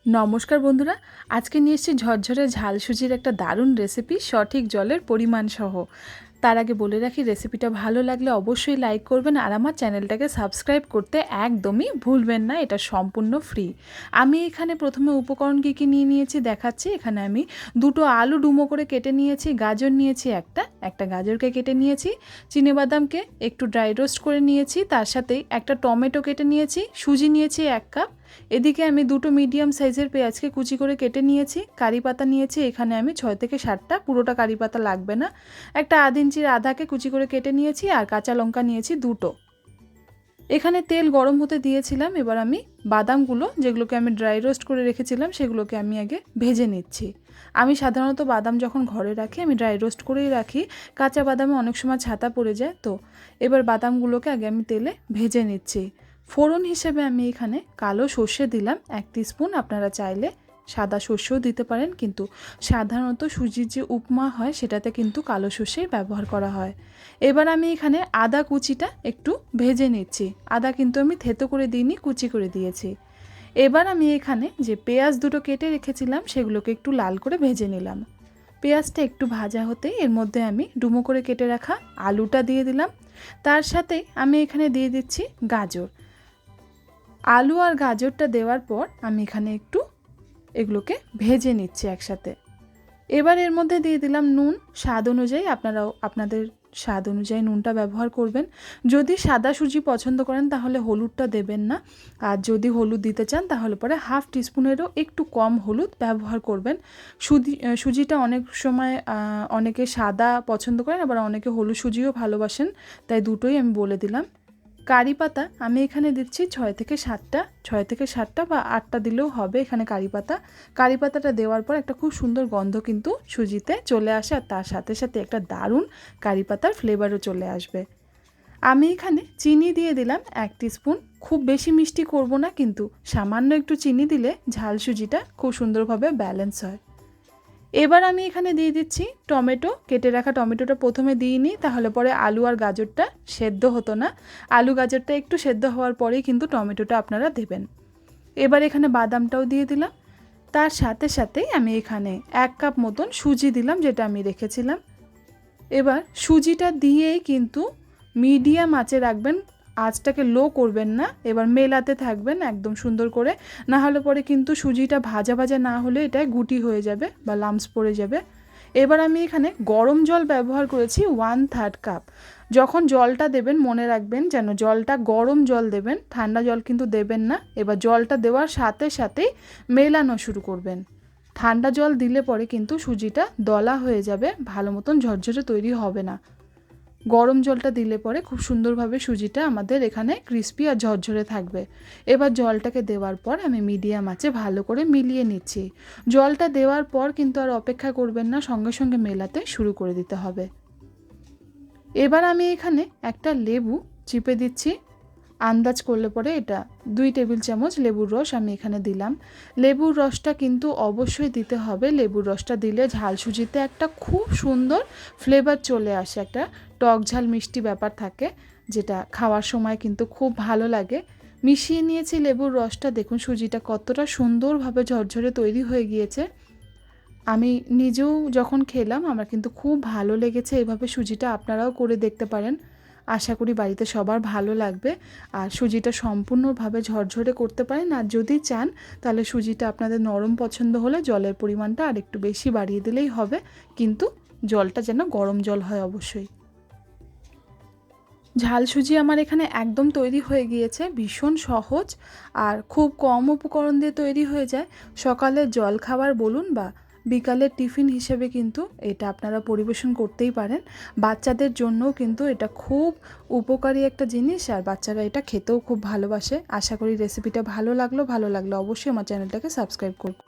নমস্কার বন্ধুরা, আজকে নিয়ে এসেছি ঝরঝরে ঝাল সুজির একটা দারুণ রেসিপি সঠিক জলের পরিমাণ সহ। তার আগে বলে রাখি, রেসিপিটা ভালো লাগলে অবশ্যই লাইক করবেন আর আমার চ্যানেলটাকে সাবস্ক্রাইব করতে একদমই ভুলবেন না। এটা সম্পূর্ণ ফ্রি। আমি এখানে প্রথমে উপকরণ কী কী নিয়ে নিয়েছি দেখাচ্ছি। এখানে আমি দুটো আলু ডুমো করে কেটে নিয়েছি, গাজর নিয়েছি একটা গাজরকে কেটে নিয়েছি, চিনেবাদামকে একটু ড্রাই রোস্ট করে নিয়েছি, তার সাথেই একটা টমেটো কেটে নিয়েছি, সুজি নিয়েছি 1 কাপ। এদিকে আমি দুটো মিডিয়াম সাইজের পেঁয়াজকে কুচি করে কেটে নিয়েছি, কারি পাতা নিয়েছি এখানে আমি 6 থেকে 7টা, পুরোটা কারি পাতা লাগবে না। একটা আধ ইঞ্চির আদাকে কুচি করে কেটে নিয়েছি আর কাঁচা লঙ্কা নিয়েছি দুটো। এখানে তেল গরম হতে দিয়েছিলাম। এবার আমি বাদামগুলো, যেগুলোকে আমি ড্রাই রোস্ট করে রেখেছিলাম, সেগুলোকে আমি আগে ভেজে নিচ্ছি। আমি সাধারণত বাদাম যখন ঘরে রাখি আমি ড্রাই রোস্ট করেই রাখি, কাঁচা বাদামে অনেক সময় ছাতা পড়ে যায়। তো এবার বাদামগুলোকে আগে আমি তেলে ভেজে নিচ্ছি। ফোড়ন হিসেবে আমি এখানে কালো সর্ষে দিলাম 1 টিস্পুন। আপনারা চাইলে সাদা সর্ষেও দিতে পারেন, কিন্তু সাধারণত সুজির যে উপমা হয় সেটাতে কিন্তু কালো সর্ষেই ব্যবহার করা হয়। এবার আমি এখানে আদা কুচিটা একটু ভেজে নিচ্ছি। আদা কিন্তু আমি থেতো করে দিইনি, কুচি করে দিয়েছি। এবার আমি এখানে যে পেঁয়াজ দুটো কেটে রেখেছিলাম সেগুলোকে একটু লাল করে ভেজে নিলাম। পেঁয়াজটা একটু ভাজা হতেই এর মধ্যে আমি ডুমো করে কেটে রাখা আলুটা দিয়ে দিলাম। তার সাথে আমি এখানে দিয়ে দিচ্ছি গাজর। আলু আর গাজরটা দেওয়ার পর আমি এখানে একটু এগুলোকে ভেজে নিচ্ছি একসাথে। এবার এর মধ্যে দিয়ে দিলাম নুন স্বাদ অনুযায়ী। আপনারাও আপনাদের স্বাদ অনুযায়ী নুনটা ব্যবহার করবেন। যদি সাদা সুজি পছন্দ করেন তাহলে হলুদটা দেবেন না, আর যদি হলুদ দিতে চান তাহলে পরে 1/2 টিস্পুনেরও একটু কম হলুদ ব্যবহার করবেন। সুজিটা অনেক সময় অনেকে সাদা পছন্দ করেন, আবার অনেকে হলুদ সুজিও ভালোবাসেন, তাই দুটোই আমি বলে দিলাম। কারি পাতা আমি এখানে দিচ্ছি 6 থেকে 7টা বা 8টা দিলেও হবে। এখানে কারি পাতাটা দেওয়ার পর একটা খুব সুন্দর গন্ধ কিন্তু সুজিতে চলে আসে, আর তার সাথে সাথে একটা দারুণ কারি পাতার ফ্লেভারও চলে আসবে। আমি এখানে চিনি দিয়ে দিলাম 1 টিস্পুন। খুব বেশি মিষ্টি করব না, কিন্তু সামান্য একটু চিনি দিলে ঝাল সুজিটা খুব সুন্দরভাবে ব্যালেন্স হয়। এবার আমি এখানে দিয়ে দিচ্ছি টমেটো। কেটে রাখা টমেটোটা প্রথমে দিইনি, তাহলে পরে আলু আর গাজরটা সেদ্ধ হতো না। আলু গাজরটা একটু সেদ্ধ হওয়ার পরেই কিন্তু টমেটোটা আপনারা দেবেন। এবার এখানে বাদামটাও দিয়ে দিলাম। তার সাথে সাথেই আমি এখানে 1 কাপ মতন সুজি দিলাম, যেটা আমি রেখেছিলাম। এবার সুজিটা দিয়েই কিন্তু মিডিয়াম আঁচে রাখবেন, আঁচটাকে লো করবেন না। এবার মেলাতে থাকবেন একদম সুন্দর করে, না হলে পরে কিন্তু সুজিটা ভাজা ভাজা না হলে এটা গুটি হয়ে যাবে বা লাম্পস পড়ে যাবে। এবার আমি এখানে গরম জল ব্যবহার করেছি 1/3 কাপ। যখন জলটা দেবেন মনে রাখবেন যেন জলটা গরম জল দেবেন, ঠান্ডা জল কিন্তু দেবেন না। এবার জলটা দেওয়ার সাথে সাথেই মেলানো শুরু করবেন। ঠান্ডা জল দিলে পরে কিন্তু সুজিটা দলা হয়ে যাবে, ভালো মতন ঝরঝরে তৈরি হবে না। গরম জলটা দিলে পরে খুব সুন্দরভাবে সুজিটা আমাদের এখানে ক্রিস্পি আর ঝরঝরে থাকবে। এবার জলটাকে দেওয়ার পর আমি মিডিয়াম আঁচে ভালো করে মিলিয়ে নিচ্ছি। জলটা দেওয়ার পর কিন্তু আর অপেক্ষা করবেন না, সঙ্গে সঙ্গে মেলাতে শুরু করে দিতে হবে। এবার আমি এখানে একটা লেবু চিপে দিচ্ছি। আন্দাজ করলে পরে এটা 2 টেবিল চামচ লেবুর রস আমি এখানে দিলাম। লেবুর রসটা কিন্তু অবশ্যই দিতে হবে। লেবুর রসটা দিলে ঝাল সুজিতে একটা খুব সুন্দর ফ্লেভার চলে আসে, একটা টক ঝাল মিষ্টি ব্যাপার থাকে, যেটা খাওয়ার সময় কিন্তু খুব ভালো লাগে। মিশিয়ে নিয়েছি লেবুর রসটা। দেখুন সুজিটা কতটা সুন্দরভাবে ঝরঝরে তৈরি হয়ে গিয়েছে। আমি নিজেও যখন খেলাম আমার কিন্তু খুব ভালো লেগেছে। এভাবে সুজিটা আপনারাও করে দেখতে পারেন, আশা করি বাড়িতে সবার ভালো লাগবে। আর সুজিটা সম্পূর্ণভাবে ঝরঝরে করতে পারেন, আর যদি চান তাহলে সুজিটা আপনাদের নরম পছন্দ হলে জলের পরিমাণটা আর একটু বেশি বাড়িয়ে দিলেই হবে, কিন্তু জলটা যেন গরম জল হয় অবশ্যই। ঝাল সুজি আমার এখানে একদম তৈরি হয়ে গিয়েছে। ভীষণ সহজ আর খুব কম উপকরণ দিয়ে তৈরি হয়ে যায়। সকালের জল খাবার বলুন বা বিকালের টিফিন হিসেবে কিন্তু এটা আপনারা পরিবেশন করতেই পারেন। বাচ্চাদের জন্যও কিন্তু এটা খুব উপকারী একটা জিনিস, আর বাচ্চারা এটা খেতেও খুব ভালোবাসে। আশা করি রেসিপিটা ভালো লাগলো অবশ্যই আমার চ্যানেলটাকে সাবস্ক্রাইব করুন।